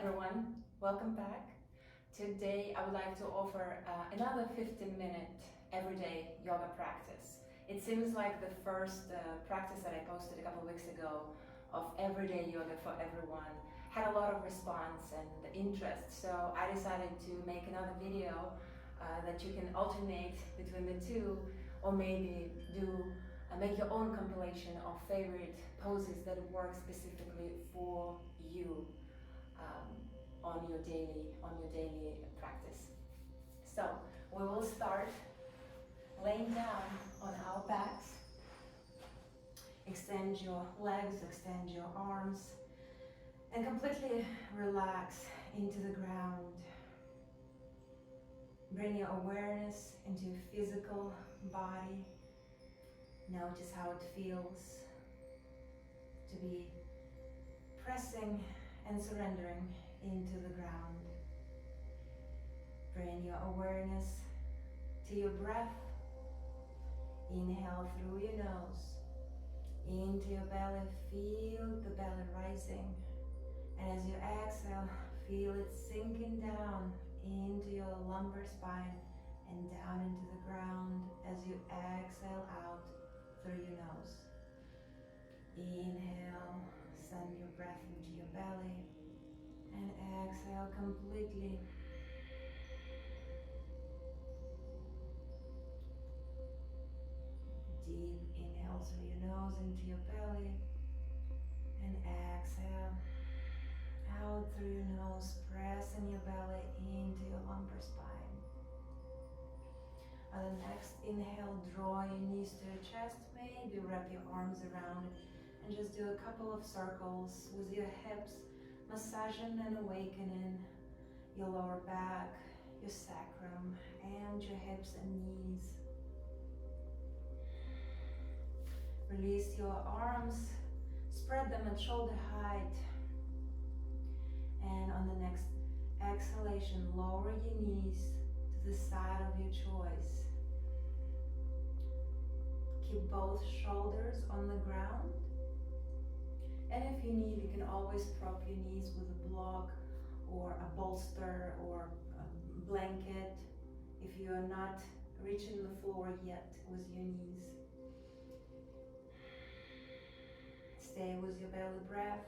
everyone, welcome back. Today I would like to offer another 15-minute everyday yoga practice. It seems like the first practice that I posted a couple of weeks ago of everyday yoga for everyone had a lot of response and interest, so I decided to make another video that you can alternate between the two, or maybe make your own compilation of favorite poses that work specifically for you on your daily practice. So we will start laying down on our backs. Extend your legs, extend your arms, and completely relax into the ground. Bring your awareness into your physical body. Notice how it feels to be pressing and surrendering into the ground. Bring your awareness to your breath. Inhale through your nose into your belly. Feel the belly rising, and as you exhale, feel it sinking down into your lumbar spine and down into the ground as you exhale out through your nose. Inhale, send your breath into your belly, and exhale completely. Deep inhale through your nose into your belly, and exhale out through your nose, pressing your belly into your lumbar spine. On the next inhale, draw your knees to your chest, maybe wrap your arms around it, and just do a couple of circles with your hips, massaging and awakening your lower back, your sacrum, and your hips and knees. Release your arms, spread them at shoulder height, and on the next exhalation, lower your knees to the side of your choice. Keep both shoulders on the ground, and if you need, you can always prop your knees with a block or a bolster or a blanket if you are not reaching the floor yet with your knees. Stay with your belly breath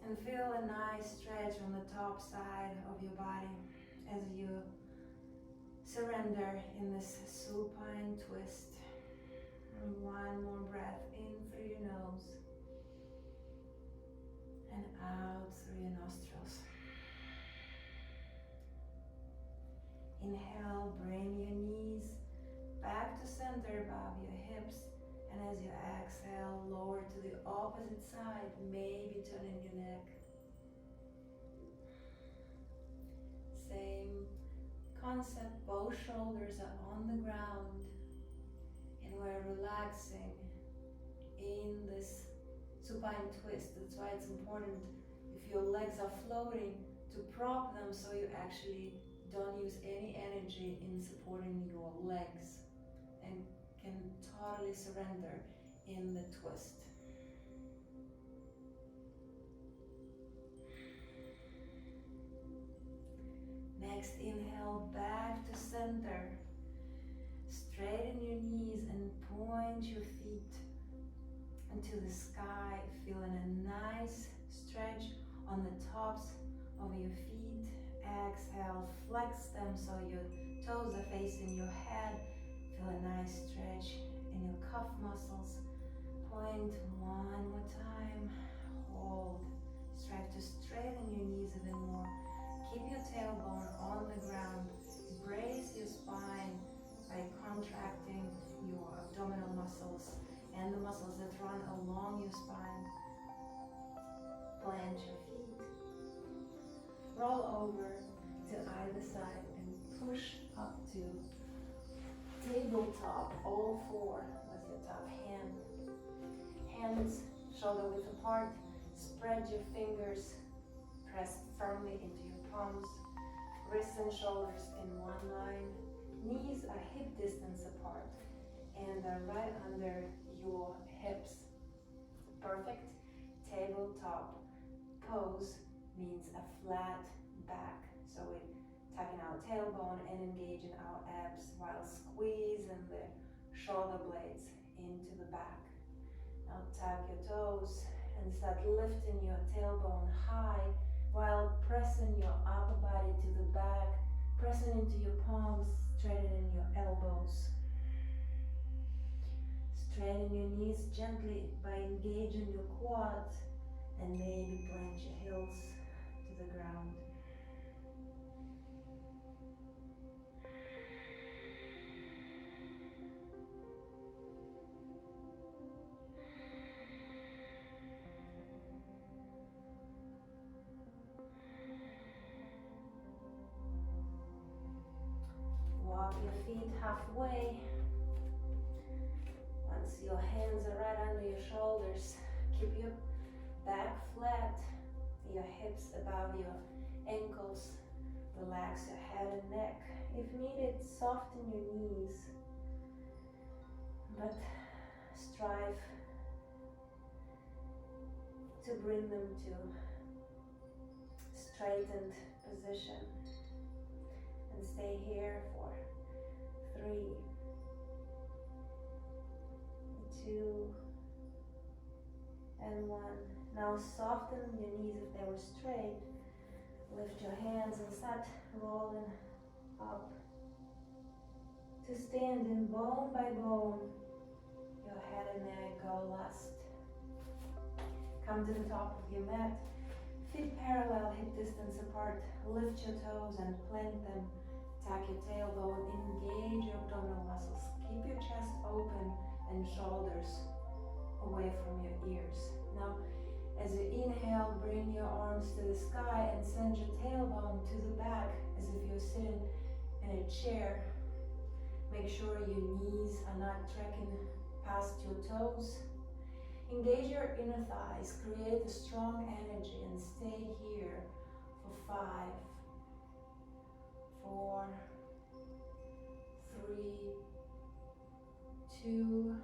and feel a nice stretch on the top side of your body as you surrender in this supine twist. And one more breath in through your nose and out through your nostrils. Inhale, bring your knees back to center above your hips, and as you exhale, lower to the opposite side, maybe turning your neck. Same concept, both shoulders are on the ground, and we're relaxing in this supine twist. That's why it's important, if your legs are floating, to prop them so you actually don't use any energy in supporting your legs and can totally surrender in the twist. Next inhale, back to center. Straighten your knees and point your feet into the sky, feeling a nice stretch on the tops of your feet. Exhale, flex them so your toes are facing your head. Feel a nice stretch in your calf muscles. Point one more time. Hold. Strive to straighten your knees even more. Keep your tailbone on the ground. Brace your spine by contracting your abdominal muscles and the muscles that run along your spine. Plant your feet. Roll over to either side and push up to tabletop, all four with your top hand. Hands shoulder width apart. Spread your fingers. Press firmly into your palms. Wrists and shoulders in one line. Knees are hip distance apart and are right under your hips. Perfect tabletop pose means a flat back. So we tucking our tailbone and engaging our abs while squeezing the shoulder blades into the back. Now tuck your toes and start lifting your tailbone high while pressing your upper body to the back, pressing into your palms, straightening your elbows. Straighten your knees gently by engaging your quads and maybe plant your heels to the ground. Walk your feet halfway. Once your hands are right under your shoulders, keep your back flat, your hips above your ankles. Relax your head and neck. If needed, soften your knees, but strive to bring them to straightened position. And stay here for 3, 2, and 1. Now soften your knees if they were straight. Lift your hands and start rolling up to standing bone by bone. Your head and neck go last. Come to the top of your mat. Feet parallel, hip distance apart. Lift your toes and plant them. Tuck your tailbone, engage your abdominal muscles. Keep your chest open and shoulders away from your ears. Now, as you inhale, bring your arms to the sky and send your tailbone to the back as if you're sitting in a chair. Make sure your knees are not trekking past your toes. Engage your inner thighs, create a strong energy, and stay here for 5, 4, 3, 2,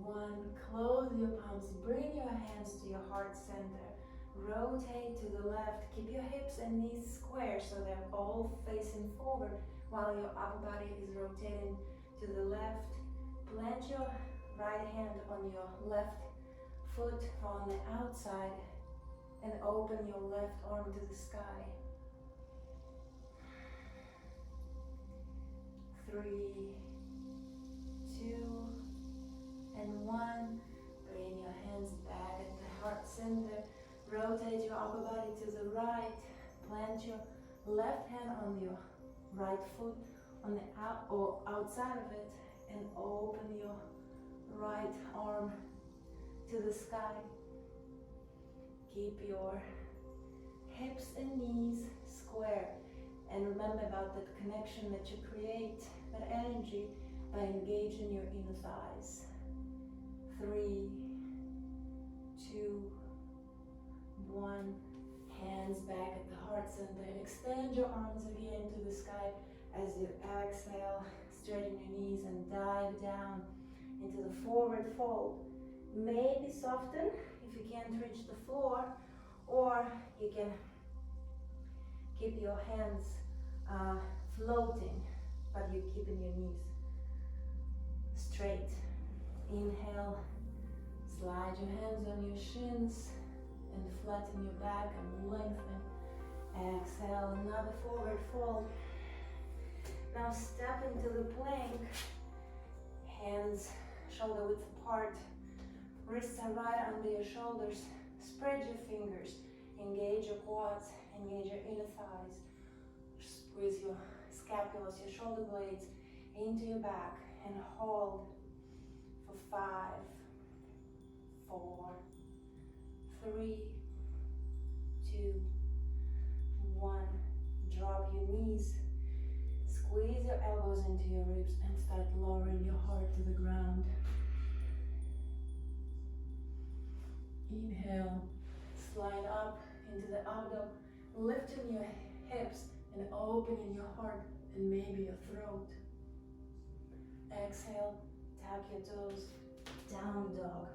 1. Close your palms, bring your hands to your heart center. Rotate to the left, keep your hips and knees square so they're all facing forward while your upper body is rotating to the left. Plant your right hand on your left foot on the outside and open your left arm to the sky. 3, 2, and 1. Bring your hands back at the heart center. Rotate your upper body to the right. Plant your left hand on your right foot on the outside of it and open your right arm to the sky. Keep your hips and knees square. And remember about that connection that you create, that energy, by engaging your inner thighs. 3, 2, 1. Hands back at the heart center. Extend your arms again to the sky as you exhale. Straighten your knees and dive down into the forward fold. Maybe soften if you can't reach the floor, or you can keep your hands floating, but you're keeping your knees straight. Inhale, slide your hands on your shins and flatten your back and lengthen. Exhale, another forward fold. Now step into the plank. Hands shoulder width apart. Wrists are right under your shoulders. Spread your fingers. Engage your quads. Engage your inner thighs. Squeeze your scapulas, your shoulder blades into your back and hold for 5, 4, 3, 2, 1. Drop your knees. Squeeze your elbows into your ribs and start lowering your heart to the ground. Inhale, slide up into the abdomen, lifting your hips and opening your heart and maybe your throat. Exhale, tap your toes, down dog.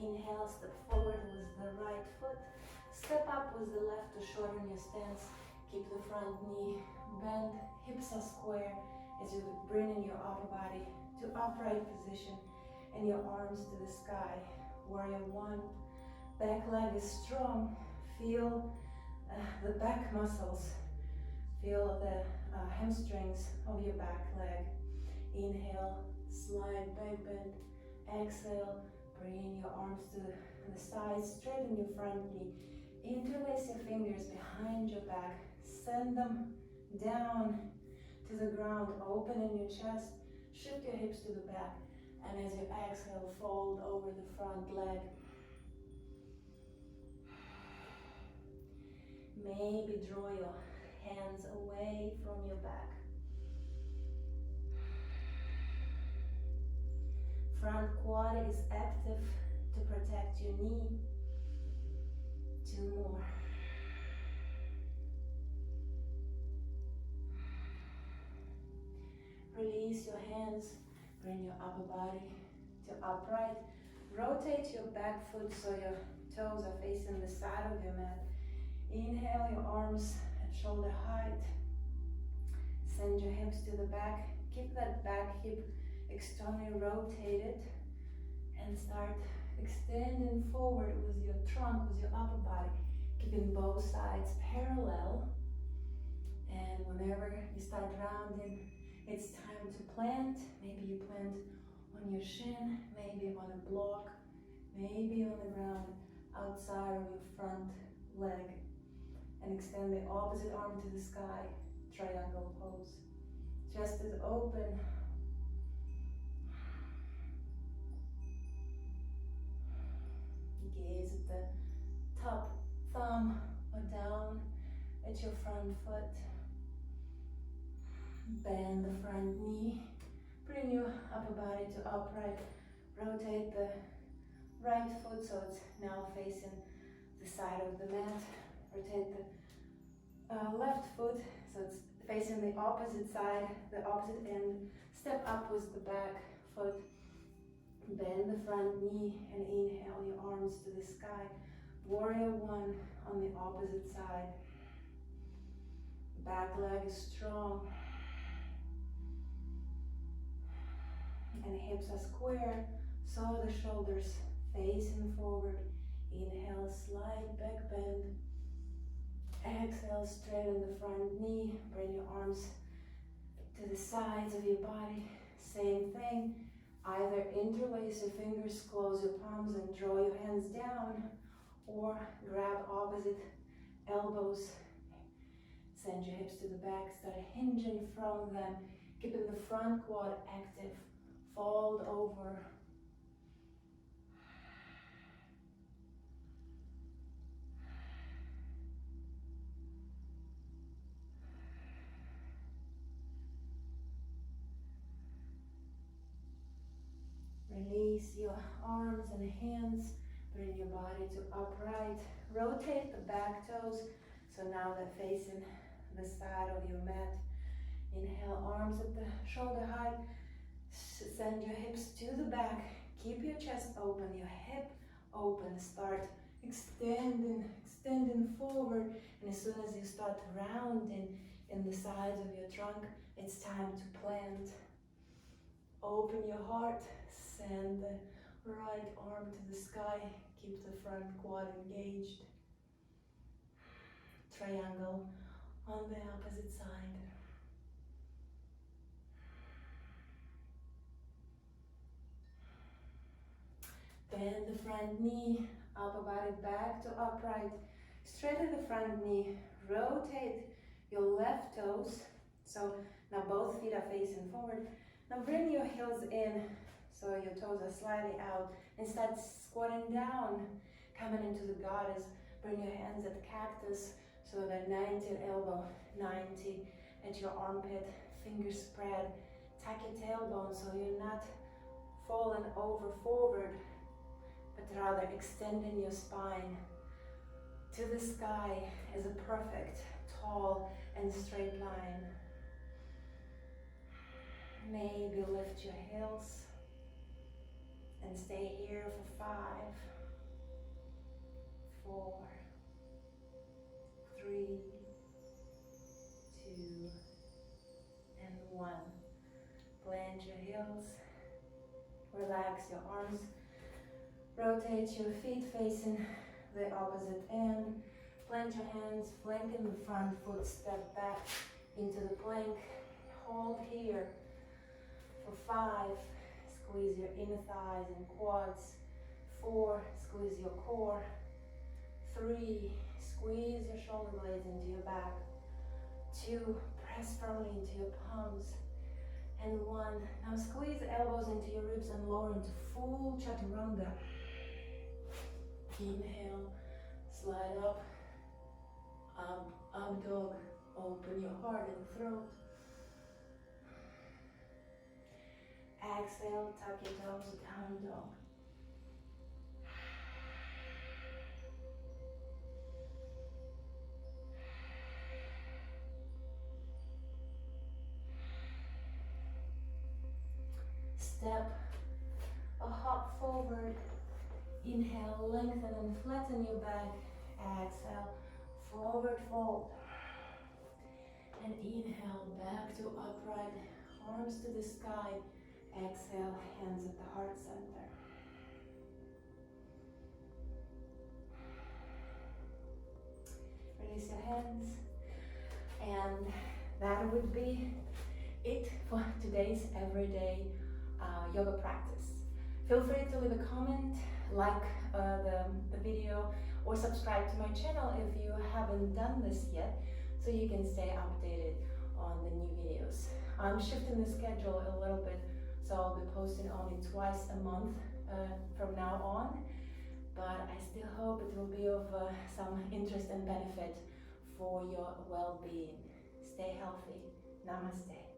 Inhale, step forward with the right foot. Step up with the left to shorten your stance. Keep the front knee bent, hips are square as you bring in your upper body to upright position and your arms to the sky. Warrior one. Back leg is strong. Feel the back muscles. Feel the hamstrings of your back leg. Inhale, slide back bend. Exhale, bring your arms to the sides, straighten your front knee. Interlace your fingers behind your back. Send them down to the ground. Open in your chest. Shift your hips to the back. And as you exhale, fold over the front leg. Maybe draw your hands away from your back. Front quad is active to protect your knee. 2 more. Release your hands. Bring your upper body to upright. Rotate your back foot so your toes are facing the side of your mat. Inhale your arms at shoulder height. Send your hips to the back. Keep that back hip externally rotated and start extending forward with your trunk, with your upper body, keeping both sides parallel. And whenever you start rounding, it's time to plant. Maybe you plant on your shin, maybe on a block, maybe on the ground outside of your front leg. And extend the opposite arm to the sky, triangle pose. Chest is open. Gaze at the top thumb or down at your front foot. Bend the front knee. Bring your upper body to upright. Rotate the right foot so it's now facing the side of the mat. Rotate the left foot so it's facing the opposite side, the opposite end. Step up with the back foot. Bend the front knee and inhale your arms to the sky. Warrior one on the opposite side. Back leg is strong. And hips are square, so the shoulders facing forward. Inhale, slide back bend. Exhale, straighten the front knee. Bring your arms to the sides of your body. Same thing. Either interlace your fingers, close your palms and draw your hands down, or grab opposite elbows. Send your hips to the back, start hinging from them, keeping the front quad active. Fold over. Release your arms and hands. Bring your body to upright. Rotate the back toes. So now they're facing the side of your mat. Inhale, arms at the shoulder height. Send your hips to the back. Keep your chest open, your hip open. Start extending forward. And as soon as you start rounding in the sides of your trunk, it's time to plant. Open your heart. Send the right arm to the sky. Keep the front quad engaged. Triangle on the opposite side. Bend the front knee, upper body back to upright. Straighten the front knee. Rotate your left toes. So now both feet are facing forward. Now bring your heels in so your toes are slightly out and start squatting down, coming into the goddess. Bring your hands at cactus so that 90 at elbow, 90 at your armpit, fingers spread. Tuck your tailbone so you're not falling over forward, but rather extending your spine to the sky as a perfect, tall and straight line. Maybe lift your heels And stay here for 5, 4, 3, 2, and 1. Plant your heels, relax your arms, rotate your feet facing the opposite end, plant your hands, flanking the front foot, step back into the plank, hold here for 5, squeeze your inner thighs and quads, 4, squeeze your core, 3, squeeze your shoulder blades into your back, 2, press firmly into your palms, and 1, now squeeze the elbows into your ribs and lower into full chaturanga. Inhale, slide up, up dog, open your heart and throat. Exhale, tuck your toes, down dog. Step a hop forward. Inhale, lengthen and flatten your back. Exhale, forward fold. And inhale, back to upright, arms to the sky. Exhale, hands at the heart center. Release your hands. And that would be it for today's everyday yoga practice. Feel free to leave a comment, like the video, or subscribe to my channel if you haven't done this yet, so you can stay updated on the new videos. I'm shifting the schedule a little bit, so I'll be posting only twice a month from now on, but I still hope it will be of some interest and benefit for your well-being. Stay healthy. Namaste.